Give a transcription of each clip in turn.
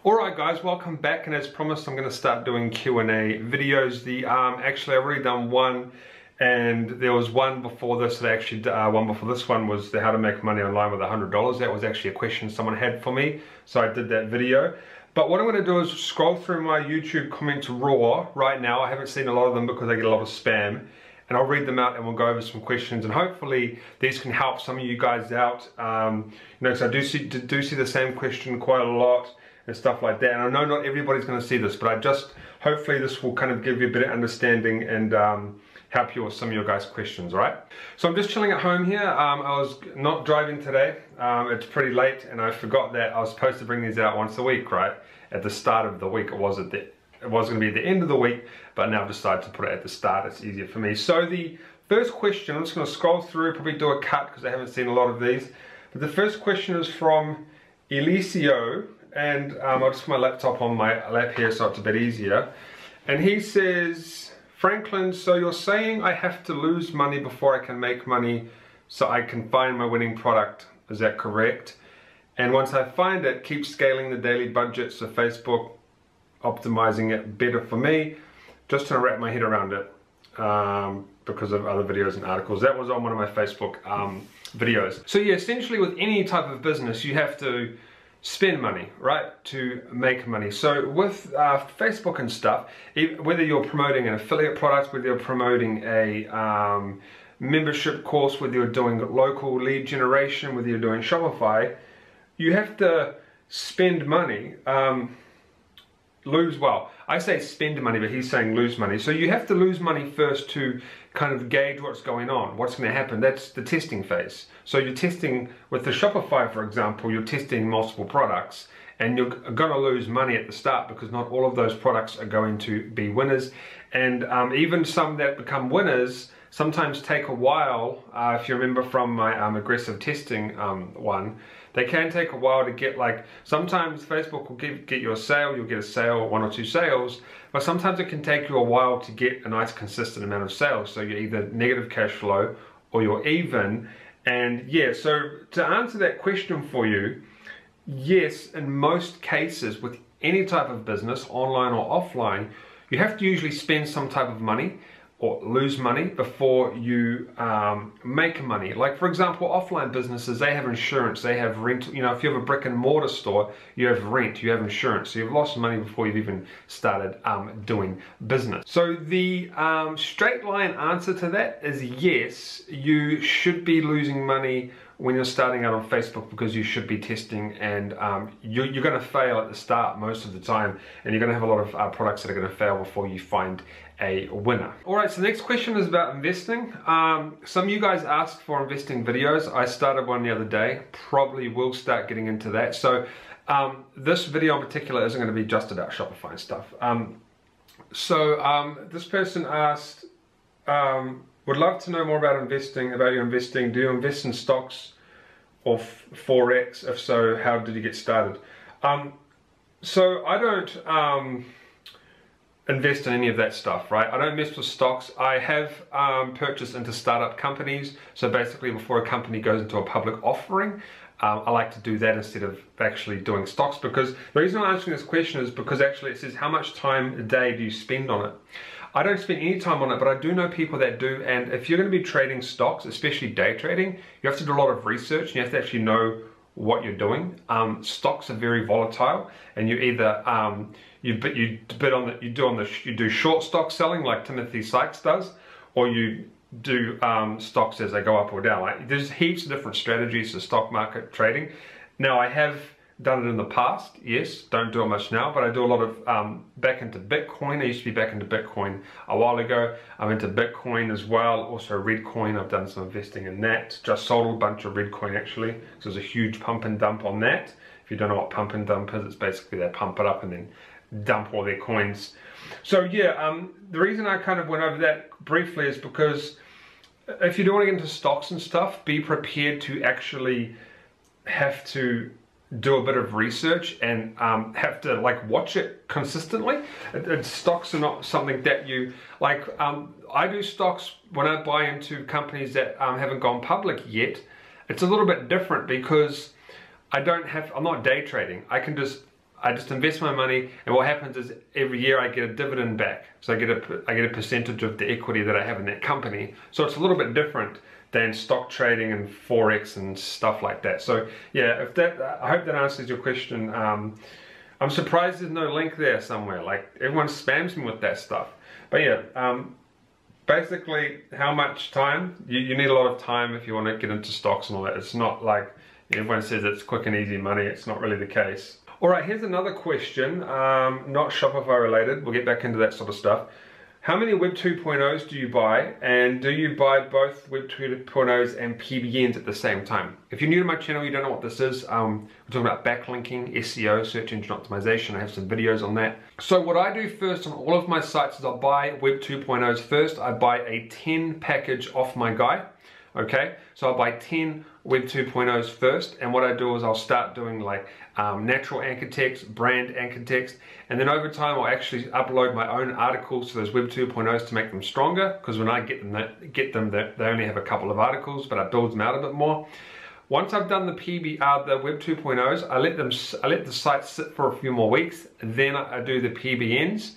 Alright guys, welcome back, and as promised I'm going to start doing Q&A videos. Actually I've already done one, and there was one before this that actually, one before this one was the how to make money online with $100. That was actually a question someone had for me, so I did that video. But what I'm going to do is scroll through my YouTube comments raw right now. I haven't seen a lot of them because I get a lot of spam. And I'll read them out and we'll go over some questions, and hopefully these can help some of you guys out. Because I do see the same question quite a lot and stuff like that. And I know not everybody's going to see this, but hopefully this will kind of give you a bit of understanding and help you with some of your guys' questions, right? So I'm just chilling at home here. I was not driving today. It's pretty late, and I forgot that I was supposed to bring these out once a week, right? At the start of the week. It was going to be at the end of the week, but now I've decided to put it at the start. It's easier for me. So the first question, I'm just going to scroll through, probably do a cut because I haven't seen a lot of these. But the first question is from Eliseo, and I'll just put my laptop on my lap here so it's a bit easier. And he says, Franklin, so you're saying I have to lose money before I can make money so I can find my winning product. Is that correct? And once I find it, keep scaling the daily budget so Facebook optimizing it better for me. Just trying to wrap my head around it because of other videos and articles. That was on one of my Facebook videos. So yeah, essentially with any type of business, you have to spend money, right, to make money. So with Facebook and stuff, whether you're promoting an affiliate product, whether you're promoting a membership course, whether you're doing local lead generation, whether you're doing Shopify, you have to spend money. I say spend money, but he's saying lose money. So you have to lose money first to kind of gauge what's going on, what's going to happen. That's the testing phase. So you're testing with the Shopify, for example, you're testing multiple products, and you're going to lose money at the start because not all of those products are going to be winners. And even some that become winners sometimes take a while. If you remember from my aggressive testing one, they can take a while to get, like, sometimes Facebook will get you a sale, you'll get a sale, 1 or 2 sales, but sometimes it can take you a while to get a nice consistent amount of sales. So you're either negative cash flow or you're even. And yeah, so to answer that question for you, yes, in most cases with any type of business, online or offline, you have to usually spend some type of money or lose money before you make money. Like, for example, offline businesses, they have insurance, they have rent. You know, if you have a brick and mortar store, you have rent, you have insurance. So you've lost money before you've even started doing business. So the straight line answer to that is yes, you should be losing money when you're starting out on Facebook, because you should be testing, and you're going to fail at the start most of the time, and you're going to have a lot of products that are going to fail before you find a winner. Alright, so the next question is about investing. Some of you guys asked for investing videos. I started one the other day, probably will start getting into that. So this video in particular isn't going to be just about Shopify and stuff. This person asked, would love to know more about your investing. Do you invest in stocks or Forex? If so, how did you get started? So I don't invest in any of that stuff, right? I don't mess with stocks. I have purchased into startup companies. So basically before a company goes into a public offering, I like to do that instead of actually doing stocks, because the reason I'm answering this question is because actually it says how much time a day do you spend on it. I don't spend any time on it, but I do know people that do. And if you're going to be trading stocks, especially day trading, you have to do a lot of research, and you have to actually know what you're doing. Stocks are very volatile, and you either you do short stock selling like Timothy Sykes does, or you do stocks as they go up or down. Like, there's heaps of different strategies to stock market trading. Now, I have done it in the past, yes, don't do it much now, but I do a lot of back into Bitcoin. I used to be back into Bitcoin a while ago. I'm into Bitcoin as well, also Redcoin. I've done some investing in that. Just sold a bunch of Redcoin actually, so there's a huge pump and dump on that. If you don't know what pump and dump is, it's basically they pump it up and then dump all their coins. So yeah, the reason I kind of went over that briefly is because if you do want to get into stocks and stuff, be prepared to actually have to do a bit of research and have to like watch it consistently. Stocks are not something that you like. I do stocks when I buy into companies that haven't gone public yet. It's a little bit different because I'm not day trading. I can just I just invest my money, and what happens is every year I get a dividend back. So I get a percentage of the equity that I have in that company. So it's a little bit different than stock trading and Forex and stuff like that. So yeah, I hope that answers your question. I'm surprised there's no link there somewhere. Like, everyone spams me with that stuff. But yeah, basically, how much time? You need a lot of time if you want to get into stocks and all that. It's not like everyone says it's quick and easy money. It's not really the case. All right, here's another question, not Shopify related. We'll get back into that sort of stuff. How many Web 2.0s do you buy, and do you buy both Web 2.0s and PBNs at the same time? If you're new to my channel, you don't know what this is, we're talking about backlinking, SEO, search engine optimization. I have some videos on that. So what I do first on all of my sites is I buy Web 2.0s first. I buy a 10 package off my guy. Okay, so I'll buy 10 Web 2.0s first, and what I do is I'll start doing like natural anchor text, brand anchor text, and then over time I'll actually upload my own articles to those Web 2.0s to make them stronger, because when I get them, they only have a couple of articles, but I build them out a bit more. Once I've done the Web 2.0s, I let the site sit for a few more weeks, and then I do the PBNs.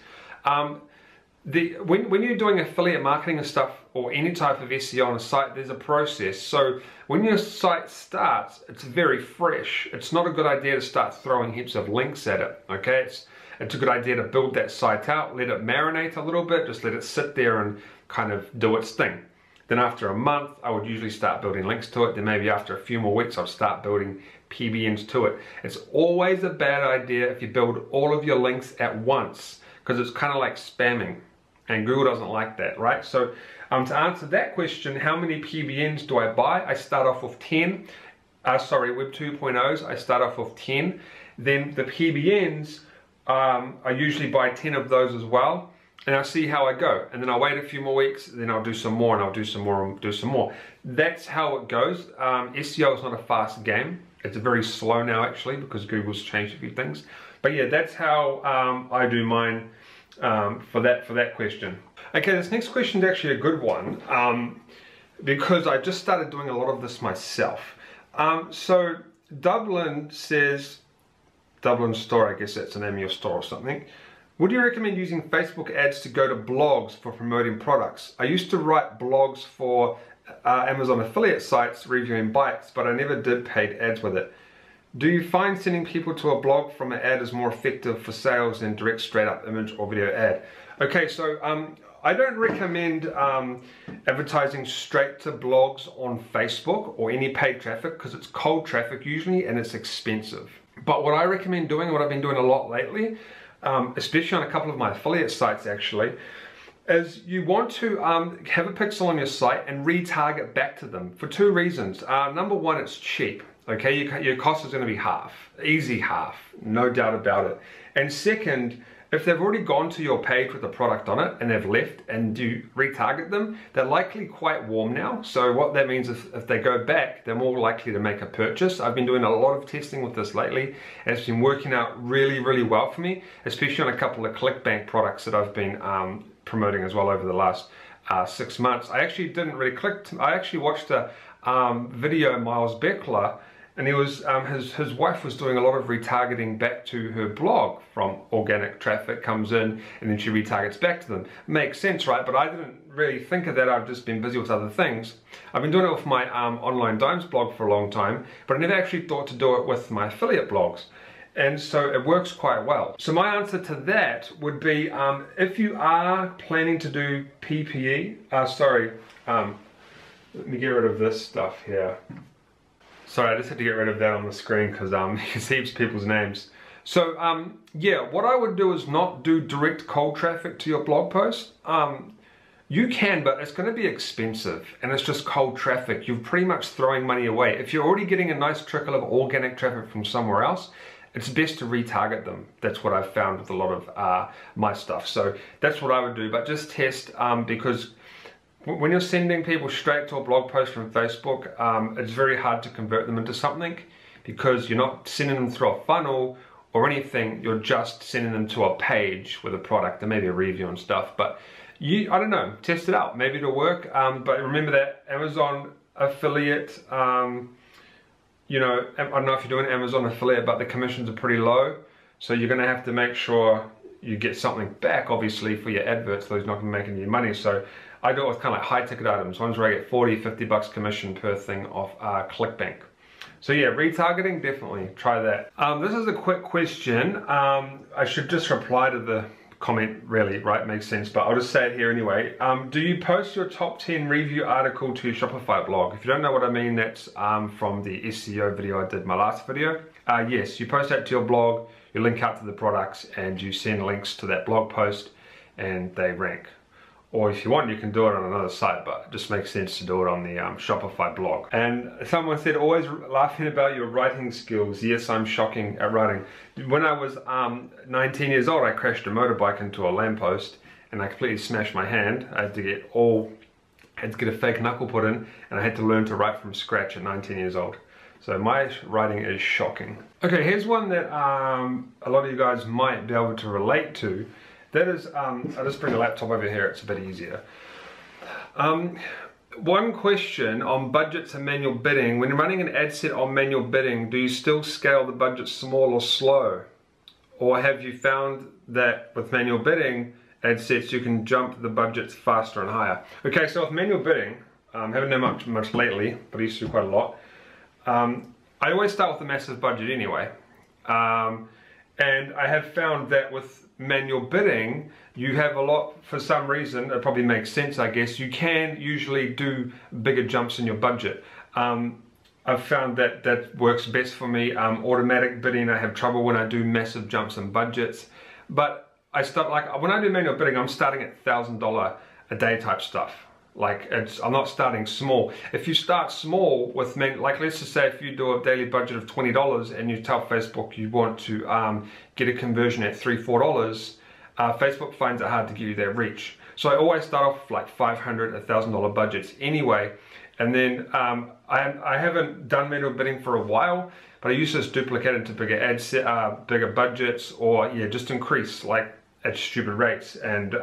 When you're doing affiliate marketing and stuff, or any type of SEO on a site, there's a process. So when your site starts, it's very fresh. It's not a good idea to start throwing heaps of links at it, okay? It's a good idea to build that site out, let it marinate a little bit, just let it sit there and kind of do its thing. Then after a month, I would usually start building links to it. Then maybe after a few more weeks, I'll start building PBNs to it. It's always a bad idea if you build all of your links at once, because it's kind of like spamming. And Google doesn't like that, right? So to answer that question, how many PBNs do I buy? I start off with 10. Web 2.0s, I start off with 10. Then the PBNs, I usually buy 10 of those as well. And I'll see how I go. And then I'll wait a few more weeks, then I'll do some more, and I'll do some more, and do some more. That's how it goes. SEO is not a fast game. It's very slow now, actually, because Google's changed a few things. But yeah, that's how I do mine. For that question. Okay, this next question is actually a good one, because I just started doing a lot of this myself. So Dublin says, Dublin Store, I guess that's the name of your store or something. Would you recommend using Facebook ads to go to blogs for promoting products? I used to write blogs for Amazon affiliate sites reviewing bikes, but I never did paid ads with it. Do you find sending people to a blog from an ad is more effective for sales than direct straight up image or video ad? Okay, so I don't recommend advertising straight to blogs on Facebook or any paid traffic, because it's cold traffic usually and it's expensive. But what I recommend doing, what I've been doing a lot lately, especially on a couple of my affiliate sites actually, is you want to have a pixel on your site and retarget back to them for two reasons. Number one, it's cheap. Okay, your cost is going to be half, easy half, no doubt about it. And second, if they've already gone to your page with a product on it and they've left and you retarget them, they're likely quite warm now. So what that means is if they go back, they're more likely to make a purchase. I've been doing a lot of testing with this lately, and it's been working out really, really well for me, especially on a couple of ClickBank products that I've been promoting as well over the last 6 months. I actually didn't really I actually watched a video Miles Beckler, and he was his wife was doing a lot of retargeting back to her blog from organic traffic comes in, and then she retargets back to them. Makes sense, right? But I didn't really think of that. I've just been busy with other things. I've been doing it with my Online Dimes blog for a long time, but I never actually thought to do it with my affiliate blogs. And so it works quite well. So my answer to that would be, if you are planning to do PPE, let me get rid of this stuff here. Sorry, I just had to get rid of that on the screen because you can see people's names. So yeah, what I would do is not do direct cold traffic to your blog post. You can, but it's going to be expensive, and it's just cold traffic. You're pretty much throwing money away. If you're already getting a nice trickle of organic traffic from somewhere else, it's best to retarget them. That's what I've found with a lot of my stuff. So that's what I would do, but just test, because when you're sending people straight to a blog post from Facebook, it's very hard to convert them into something, because you're not sending them through a funnel or anything. You're just sending them to a page with a product and maybe a review and stuff. But I don't know, test it out. Maybe it'll work. But remember that Amazon affiliate, you know, I don't know if you're doing Amazon affiliate, but the commissions are pretty low. So you're gonna have to make sure you get something back, obviously, for your adverts, so he's not gonna make any money. So I do it with kind of like high ticket items, ones where I get 40, 50 bucks commission per thing off ClickBank. So yeah, retargeting, definitely try that. This is a quick question. I should just reply to the comment, really, right? Makes sense, but I'll just say it here anyway. Do you post your top 10 review article to your Shopify blog? If you don't know what I mean, that's from the SEO video I did, my last video. Yes, you post that to your blog, you link out to the products, and you send links to that blog post, and they rank. Or if you want, you can do it on another site, but it just makes sense to do it on the Shopify blog. And someone said, always laughing about your writing skills. Yes, I'm shocking at writing. When I was 19 years old, I crashed a motorbike into a lamppost and I completely smashed my hand. I had to get a fake knuckle put in, and I had to learn to write from scratch at 19 years old. So my writing is shocking. Okay, here's one that a lot of you guys might be able to relate to. That is, I'll just bring a laptop over here, it's a bit easier. One question on budgets and manual bidding. When running an ad set on manual bidding, do you still scale the budget small or slow? Or have you found that with manual bidding ad sets, you can jump the budgets faster and higher? Okay, so with manual bidding, haven't done much lately, but I used to do quite a lot. I always start with a massive budget anyway. And I have found that with manual bidding, you have a lot, for some reason, it probably makes sense, I guess, you can usually do bigger jumps in your budget. I've found that that works best for me. Automatic bidding, I have trouble when I do massive jumps in budgets. But I start, like, when I do manual bidding, I'm starting at $1,000 a day type stuff. Like, I'm not starting small. If you start small with, like, let's just say if you do a daily budget of $20 and you tell Facebook you want to get a conversion at $3, $4, Facebook finds it hard to give you that reach. So I always start off with like $500, $1,000 budgets anyway. And then I haven't done manual bidding for a while, but I used to just duplicate it to bigger ad set, bigger budgets, or yeah, just increase like at stupid rates. And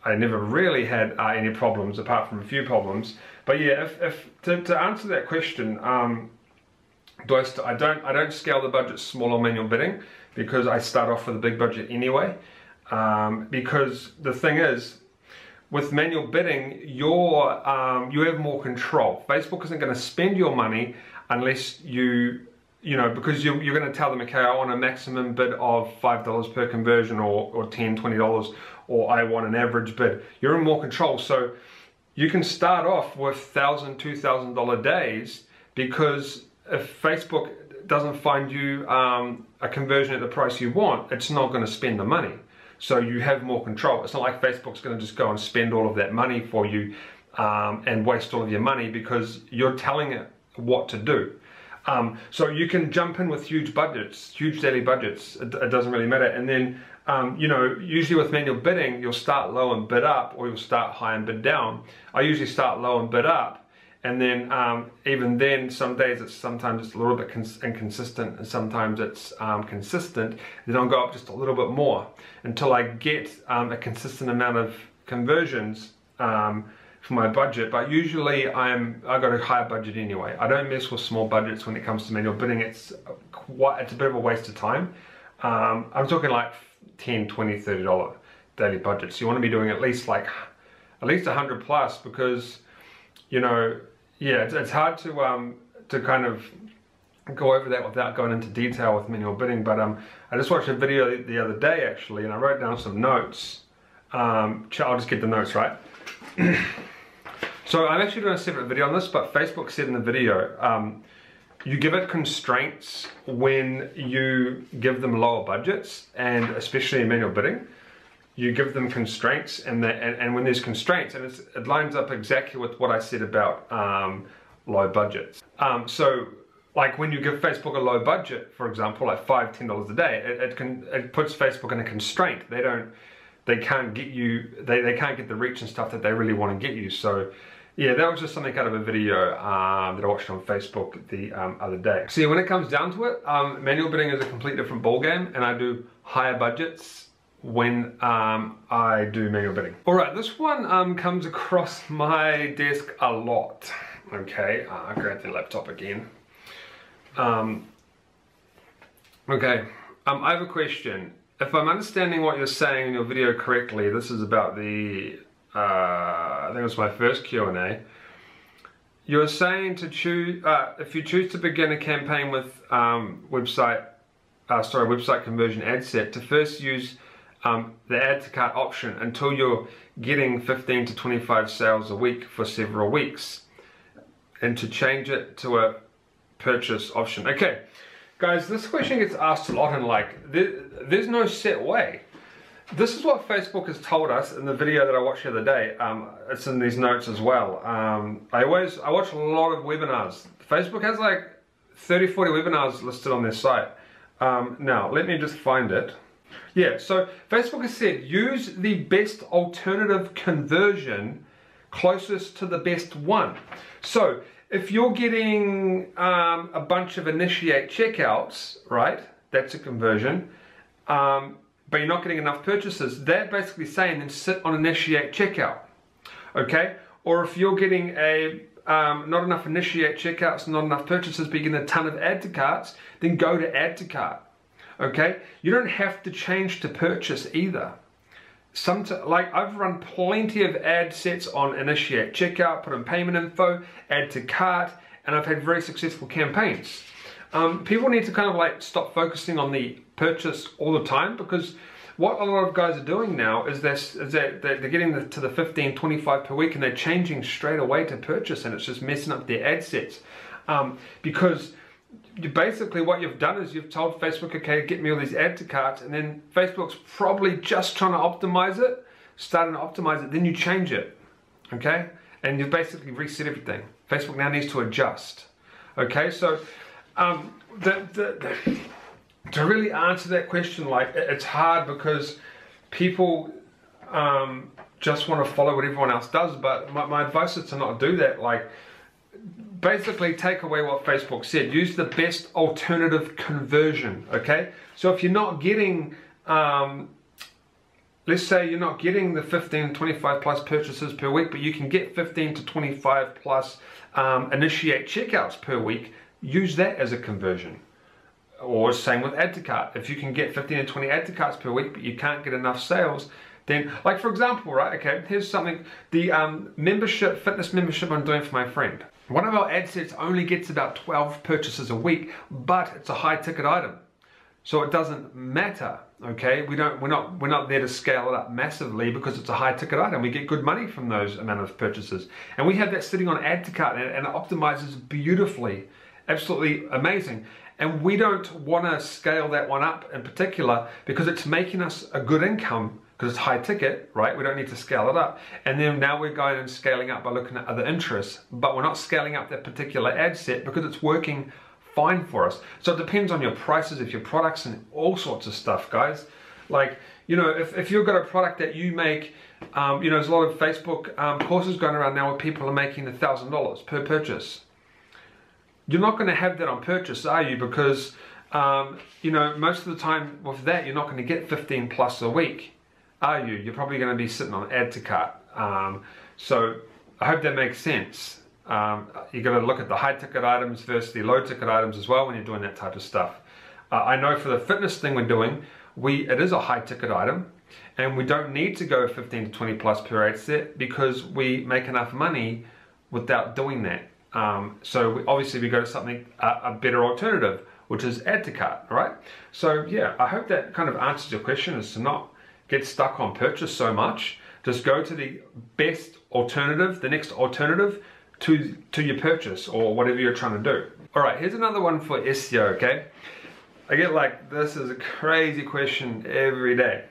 I never really had any problems, apart from a few problems. But yeah, to answer that question, I don't scale the budget small on manual bidding, because I start off with a big budget anyway. Because the thing is, with manual bidding, you have more control. Facebook isn't going to spend your money unless you know, because you're going to tell them, okay, I want a maximum bid of $5 per conversion, or $10, $20, or I want an average bid. You're in more control. So you can start off with $1,000, $2,000 days, because if Facebook doesn't find you a conversion at the price you want, it's not going to spend the money. So you have more control. It's not like Facebook's going to just go and spend all of that money for you and waste all of your money, because you're telling it what to do. So you can jump in with huge budgets, huge daily budgets. It doesn't really matter. And then, you know, usually with manual bidding, you'll start low and bid up, or you'll start high and bid down. I usually start low and bid up. And then, even then, some days sometimes it's a little bit inconsistent, and sometimes it's consistent. Then I'll go up just a little bit more until I get a consistent amount of conversions for my budget. But usually I got a higher budget anyway. I don't mess with small budgets when it comes to manual bidding. It's a bit of a waste of time. I'm talking like $10, $20, $30 daily budgets. You want to be doing at least 100 plus, because, you know, yeah, it's hard to kind of go over that without going into detail with manual bidding. But I just watched a video the other day actually, and I wrote down some notes. I'll just get the notes right. So I'm actually doing a separate video on this, but Facebook said in the video, you give it constraints when you give them lower budgets, and especially in manual bidding. You give them constraints, and when there's constraints, and it lines up exactly with what I said about low budgets. So like when you give Facebook a low budget, for example, like $5, $10 a day, it puts Facebook in a constraint. They can't get you, they can't get the reach and stuff that they really want to get you. So yeah, that was just something out of a video that I watched on Facebook the other day. See, when it comes down to it, manual bidding is a completely different ballgame, and I do higher budgets when I do manual bidding. All right, this one comes across my desk a lot. Okay, I'll grab the laptop again. Okay, I have a question. If I'm understanding what you're saying in your video correctly, this is about the, I think it was my first Q&A. You're saying to choose, if you choose to begin a campaign with website conversion ad set, to first use the add to cart option until you're getting 15 to 25 sales a week for several weeks, and to change it to a purchase option. Okay, guys, this question gets asked a lot, and like, there's no set way. This is what Facebook has told us in the video that I watched the other day. It's in these notes as well. I watch a lot of webinars. Facebook has like 30, 40 webinars listed on their site. Now, let me just find it. Yeah, so Facebook has said, use the best alternative conversion closest to the best one. So, if you're getting a bunch of initiate checkouts, right, that's a conversion, but you're not getting enough purchases, they're basically saying then sit on initiate checkout, okay? Or if you're getting not enough initiate checkouts, not enough purchases, but you're getting a ton of add to carts, then go to add to cart, okay? You don't have to change to purchase either. Like I've run plenty of ad sets on initiate checkout, put in payment info, add to cart, and I've had very successful campaigns. People need to kind of like stop focusing on the purchase all the time, because what a lot of guys are doing now is that they're getting to the 15, 25 per week, and they're changing straight away to purchase, and it's just messing up their ad sets. Because basically what you've done is you've told Facebook, okay, get me all these add to carts, and then Facebook's probably just trying to optimize it, starting to optimize it, then you change it, okay? And you've basically reset everything. Facebook now needs to adjust, okay? So to really answer that question, like, it's hard because people just want to follow what everyone else does, but my advice is to not do that. Like, basically take away what Facebook said. Use the best alternative conversion, okay? So if you're not getting, let's say you're not getting the 15, 25 plus purchases per week, but you can get 15 to 25 plus initiate checkouts per week, use that as a conversion. Or same with add to cart. If you can get 15 to 20 add to carts per week, but you can't get enough sales, then, like for example, right, okay, here's something, the fitness membership I'm doing for my friend. One of our ad sets only gets about 12 purchases a week, but it's a high ticket item. So it doesn't matter, okay? We're not there to scale it up massively because it's a high ticket item. We get good money from those amount of purchases. And we have that sitting on add to cart, and it optimizes beautifully. Absolutely amazing. And we don't want to scale that one up in particular because it's making us a good income, because it's high ticket, right? We don't need to scale it up. And then now we're going and scaling up by looking at other interests, but we're not scaling up that particular ad set because it's working fine for us. So it depends on your prices of your products and all sorts of stuff, guys. Like, you know, if you've got a product that you make, you know, there's a lot of Facebook courses going around now where people are making $1,000 per purchase. You're not going to have that on purchase, are you? Because, you know, most of the time with that, you're not going to get 15 plus a week, are you? You're probably going to be sitting on add to cart. So I hope that makes sense. You got to look at the high ticket items versus the low ticket items as well when you're doing that type of stuff. I know for the fitness thing we're doing, it is a high ticket item, and we don't need to go 15 to 20 plus per ad set because we make enough money without doing that. So obviously we go to something, a better alternative, which is add to cart, right? So yeah, I hope that kind of answers your question, is to not get stuck on purchase so much. Just go to the best alternative, the next alternative to your purchase or whatever you're trying to do. All right, here's another one for SEO, okay? I get like, this is a crazy question every day,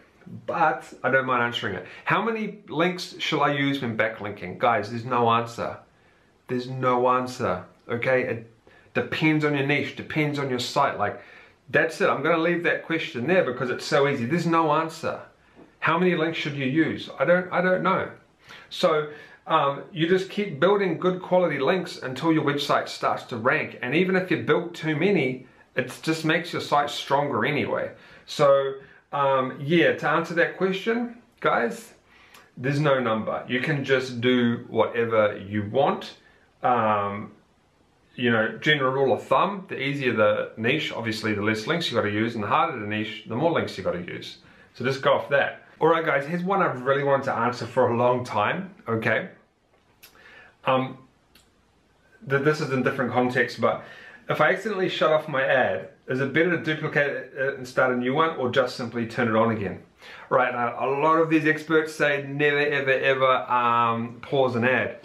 but I don't mind answering it. How many links shall I use when backlinking? Guys, there's no answer. There's no answer, okay? It depends on your niche, depends on your site. Like, that's it. I'm going to leave that question there because it's so easy. There's no answer. How many links should you use? I don't know. So you just keep building good quality links until your website starts to rank. And even if you build too many, it just makes your site stronger anyway. So yeah, to answer that question, guys, there's no number. You can just do whatever you want. you know, general rule of thumb, the easier the niche, obviously the less links you got to use, and the harder the niche, the more links you got to use. So just go off that. Alright guys, here's one I've really wanted to answer for a long time, okay? This is in different context, but if I accidentally shut off my ad, is it better to duplicate it and start a new one, or just simply turn it on again? Right, now a lot of these experts say never ever ever pause an ad.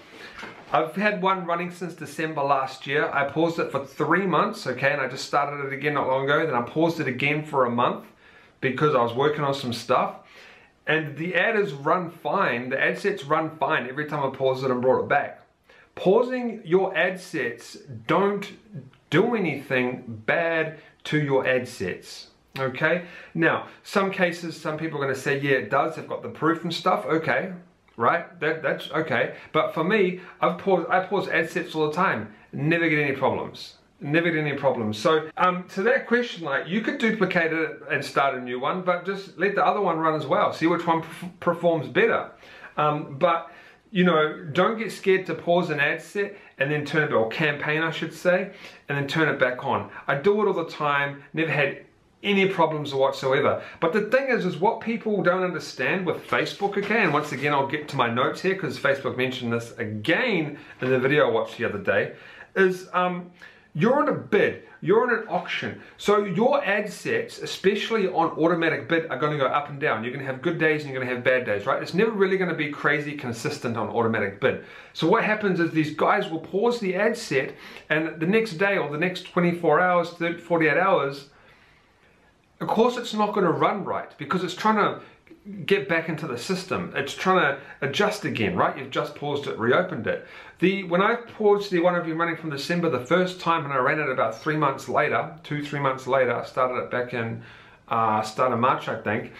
I've had one running since December last year. I paused it for 3 months, okay, and I just started it again not long ago. Then I paused it again for a month because I was working on some stuff. And the ad has run fine, the ad sets run fine every time I paused it and brought it back. Pausing your ad sets don't do anything bad to your ad sets, okay? Now, some cases, some people are gonna say, yeah, it does, they've got the proof and stuff, okay, right? That's okay. But for me, I pause ad sets all the time, never get any problems. Never get any problems. So to that question, like, you could duplicate it and start a new one, but just let the other one run as well. See which one performs better. But you know, don't get scared to pause an ad set and then turn it, or campaign I should say, and then turn it back on. I do it all the time, never had any problems whatsoever. But the thing is what people don't understand with Facebook, okay, and once again I'll get to my notes here because Facebook mentioned this again in the video I watched the other day, is you're in a bid, you're in an auction. So your ad sets, especially on automatic bid, are going to go up and down. You're going to have good days and you're going to have bad days, right? It's never really going to be crazy consistent on automatic bid. So what happens is these guys will pause the ad set, and the next day or the next 24 hours, 48 hours, of course it's not going to run right because it's trying to get back into the system. It's trying to adjust again, right? You've just paused it, reopened it. When I paused the one I've been running from December the first time, and I ran it about 3 months later, 2-3 months later, I started it back in start of March, I think.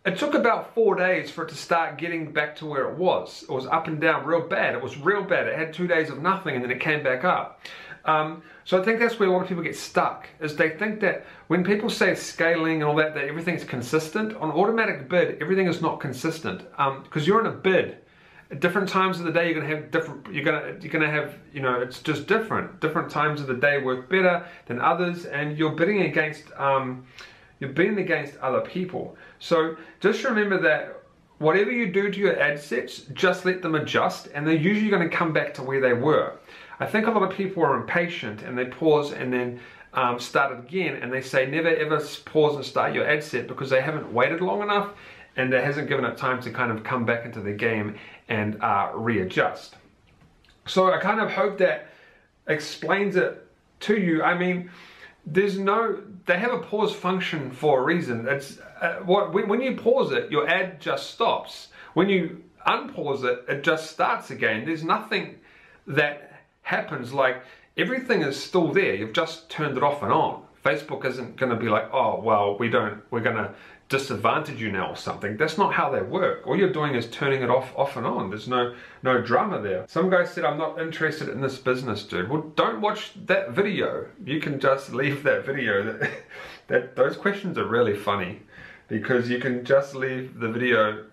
It took about 4 days for it to start getting back to where it was. It was up and down real bad. It was real bad. It had 2 days of nothing and then it came back up. So I think that's where a lot of people get stuck, is they think that when people say scaling and all that, that everything's consistent. On automatic bid, everything is not consistent, because you're in a bid. At different times of the day, you're gonna have different. You're gonna have, you know, it's just different. Different times of the day work better than others, and you're bidding against other people. So just remember that whatever you do to your ad sets, just let them adjust, and they're usually going to come back to where they were. I think a lot of people are impatient and they pause and then start it again, and they say never ever pause and start your ad set because they haven't waited long enough and it hasn't given it time to kind of come back into the game and readjust. So I kind of hope that explains it to you. I mean, they have a pause function for a reason. It's when you pause it, your ad just stops. When you unpause it, it just starts again. There's nothing that happens, like everything is still there. You've just turned it off and on. Facebook isn't going to be like, oh well, we're going to disadvantage you now or something. That's not how they work. All you're doing is turning it off and on. There's no drama there. Some guy said, I'm not interested in this business, dude. Well, don't watch that video. You can just leave that video. Those questions are really funny because you can just leave the video,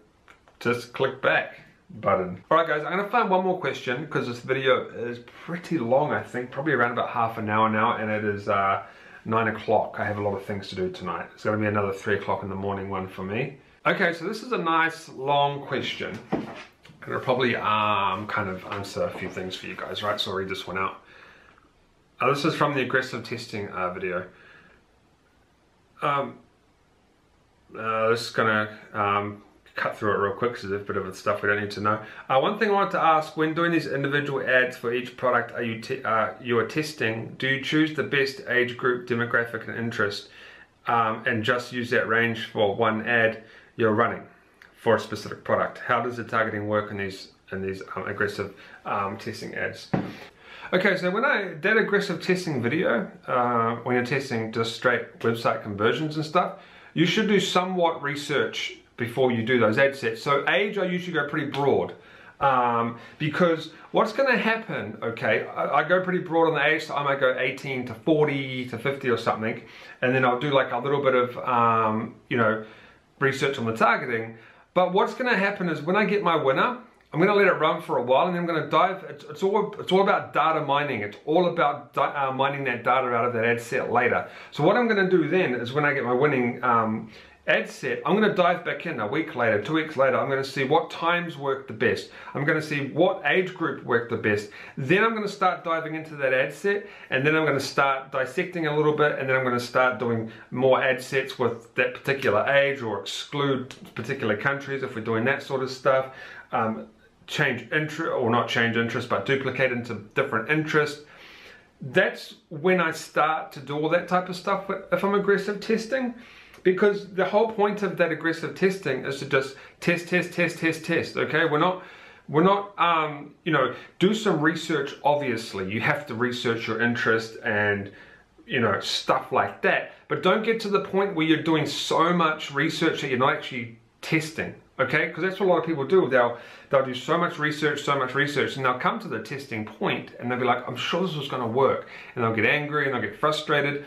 just click back button. Alright guys, I'm going to find one more question because this video is pretty long, I think, probably around about half an hour now, and it is 9 o'clock. I have a lot of things to do tonight. It's going to be another 3 o'clock in the morning one for me. Okay, so this is a nice long question. I'm going to probably kind of answer a few things for you guys, right? So I'll read this one out. This is from the aggressive testing video. This is going to cut through it real quick because there's a bit of stuff we don't need to know. One thing I wanted to ask, when doing these individual ads for each product you are testing, do you choose the best age group, demographic and interest, and just use that range for one ad you're running for a specific product? How does the targeting work in these aggressive testing ads? Okay, so when I did aggressive testing video, when you're testing just straight website conversions and stuff, you should do somewhat research before you do those ad sets. So age, I usually go pretty broad, because what's going to happen, okay, I go pretty broad on the age, so I might go 18 to 40 to 50 or something, and then I'll do like a little bit of, you know, research on the targeting. But what's going to happen is when I get my winner, I'm going to let it run for a while, and then I'm going to dive. It's all about data mining. It's all about mining that data out of that ad set later. So what I'm going to do then is when I get my winning ad set, I'm going to dive back in a week later, 2 weeks later. I'm going to see what times work the best. I'm going to see what age group worked the best. Then I'm going to start diving into that ad set, and then I'm going to start dissecting a little bit, and then I'm going to start doing more ad sets with that particular age, or exclude particular countries if we're doing that sort of stuff. Change interest, or not change interest, but duplicate into different interests. That's when I start to do all that type of stuff if I'm aggressive testing, because the whole point of that aggressive testing is to just test, okay? We're not, you know, do some research. Obviously, you have to research your interest and, you know, stuff like that, but don't get to the point where you're doing so much research that you're not actually testing, okay? Because that's what a lot of people do. They'll do so much research, and they'll come to the testing point and they'll be like, I'm sure this was going to work, and they'll get angry and they'll get frustrated.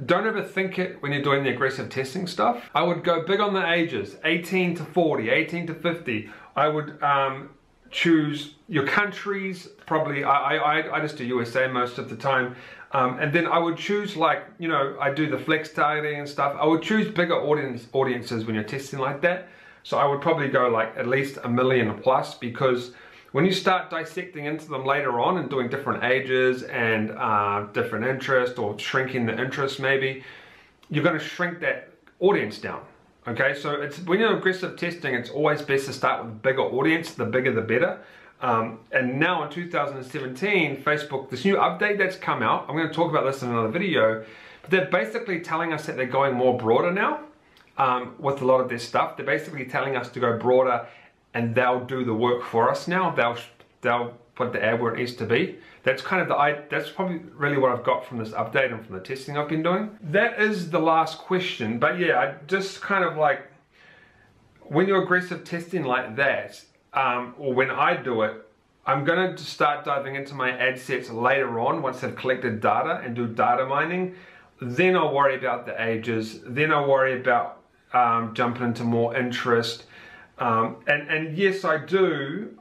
Don't overthink it when you're doing the aggressive testing stuff. I would go big on the ages, 18 to 40, 18 to 50. I would choose your countries, probably, I just do USA most of the time. And then I would choose, like, you know, I do the flex targeting and stuff. I would choose bigger audiences when you're testing like that. So I would probably go like at least 1 million plus, because when you start dissecting into them later on and doing different ages and different interest, or shrinking the interest maybe, you're going to shrink that audience down. Okay, so it's, when you're aggressive testing, it's always best to start with a bigger audience. The bigger the better. And now in 2017, Facebook, this new update that's come out, I'm going to talk about this in another video, but they're basically telling us that they're going more broader now with a lot of their stuff. They're basically telling us to go broader, and they'll do the work for us now. They'll put the ad where it needs to be. That's kind of that's probably really what I've got from this update and from the testing I've been doing. That is the last question. But yeah, I just kind of like, when you're aggressive testing like that, or when I do it, I'm going to start diving into my ad sets later on once I've collected data and do data mining. Then I'll worry about the ages. Then I'll worry about jumping into more interest. And yes, I do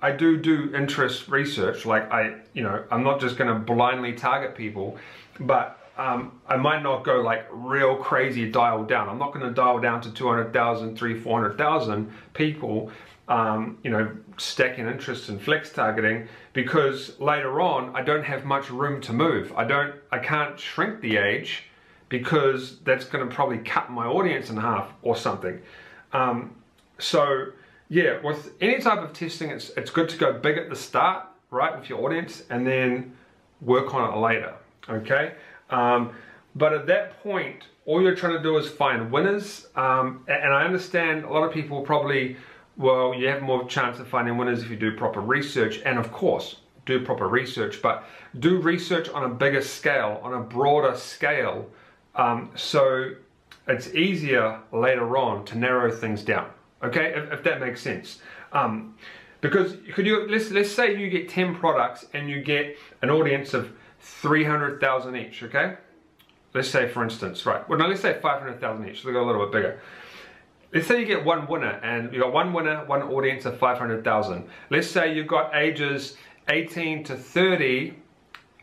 interest research. Like I'm not just going to blindly target people, but I might not go like real crazy dial down. I'm not going to dial down to 200,000, 300,000, 400,000 people, stacking interest and flex targeting, because later on I don't have much room to move. I can't shrink the age, because that's going to probably cut my audience in half or something. So yeah, with any type of testing, it's good to go big at the start, right, with your audience, and then work on it later, okay? But at that point, all you're trying to do is find winners, and I understand a lot of people probably, well, you have more chance of finding winners if you do proper research, and of course, do proper research, but do research on a bigger scale, on a broader scale, so it's easier later on to narrow things down. Okay, if that makes sense. Because let's say you get 10 products and you get an audience of 300,000 each, okay? Let's say, for instance, right, well, no, let's say 500,000 each, so they go a little bit bigger. Let's say you get one winner, and you got one winner, one audience of 500,000. Let's say you've got ages 18 to 30,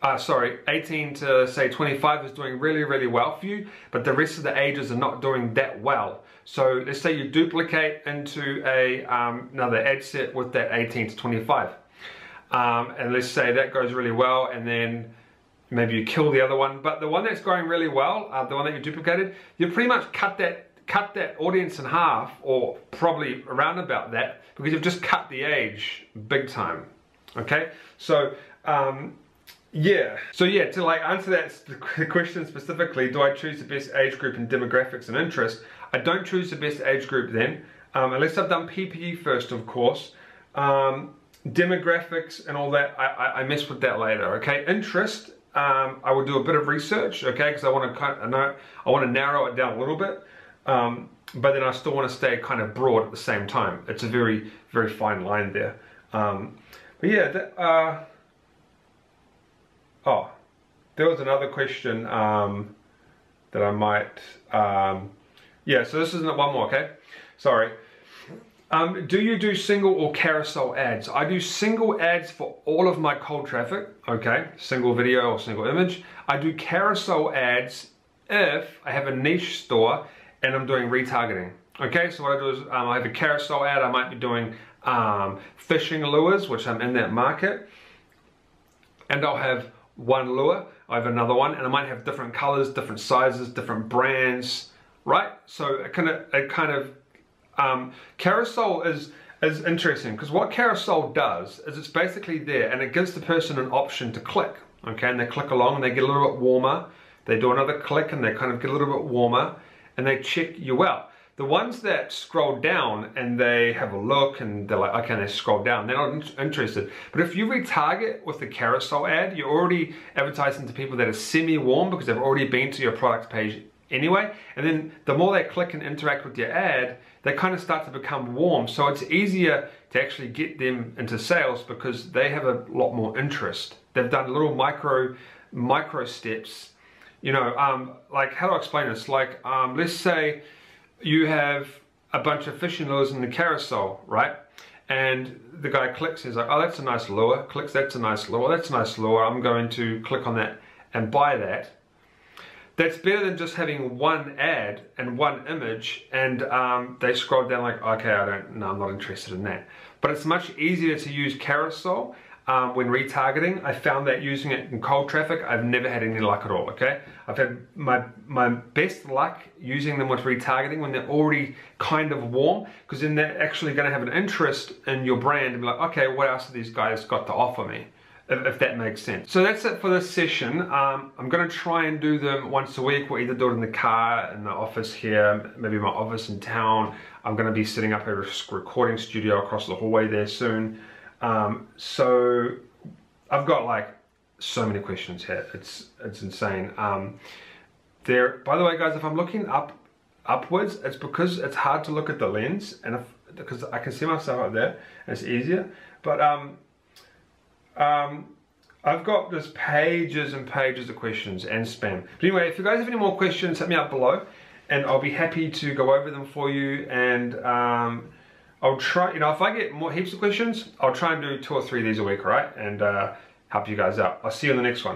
18 to say 25 is doing really, really well for you, but the rest of the ages are not doing that well. So let's say you duplicate into another ad set with that 18 to 25. And let's say that goes really well, and then maybe you kill the other one, but the one that's going really well, the one that you duplicated, you pretty much cut that audience in half, or probably around about that, because you've just cut the age big time. Okay, so yeah, to like answer the question specifically, do I choose the best age group in demographics and interest? I don't choose the best age group then, unless I've done PPE first, of course. Demographics and all that, I mess with that later. Okay, interest, I will do a bit of research, okay, because I want to narrow it down a little bit, but then I still want to stay kind of broad at the same time. It's a very, very fine line there. But yeah, oh, there was another question that I might, yeah, so this isn't one more, okay? Sorry. Do you do single or carousel ads? I do single ads for all of my cold traffic, okay? Single video or single image. I do carousel ads if I have a niche store and I'm doing retargeting. Okay, so what I do is I have a carousel ad. I might be doing fishing lures, which I'm in that market. And I'll have one lure, I have another one, and I might have different colors, different sizes, different brands, right? So carousel is interesting because what carousel does is it's basically there and it gives the person an option to click, okay? And they click along and they get a little bit warmer. They do another click and they kind of get a little bit warmer and they check you out. The ones that scroll down and they have a look and they're like, okay, and they scroll down, they're not interested. But if you retarget with the carousel ad, you're already advertising to people that are semi-warm because they've already been to your product page anyway. And then the more they click and interact with your ad, they kind of start to become warm. So it's easier to actually get them into sales because they have a lot more interest. They've done little micro steps. You know, like how do I explain this? Like, let's say you have a bunch of fishing lures in the carousel, right? And the guy clicks, he's like, oh, that's a nice lure. Clicks, that's a nice lure. That's a nice lure. I'm going to click on that and buy that. That's better than just having one ad and one image and they scroll down like, okay, I'm not interested in that. But it's much easier to use carousel when retargeting. I found that using it in cold traffic, I've never had any luck at all, okay? I've had my best luck using them with retargeting when they're already kind of warm, because then they're actually gonna have an interest in your brand and be like, okay, what else have these guys got to offer me? If that makes sense. So that's it for this session. I'm gonna try and do them once a week. We'll either do it in the car, in the office here, maybe my office in town. I'm gonna be setting up a recording studio across the hallway there soon. So I've got like so many questions here. It's insane. By the way, guys, if I'm looking upwards, it's because it's hard to look at the lens, and because I can see myself up there, and it's easier. But I've got just pages and pages of questions and spam. But anyway, if you guys have any more questions, hit me up below, and I'll be happy to go over them for you. And I'll try, you know, if I get heaps of questions, I'll try and do 2 or 3 of these a week, right? And help you guys out. I'll see you in the next one.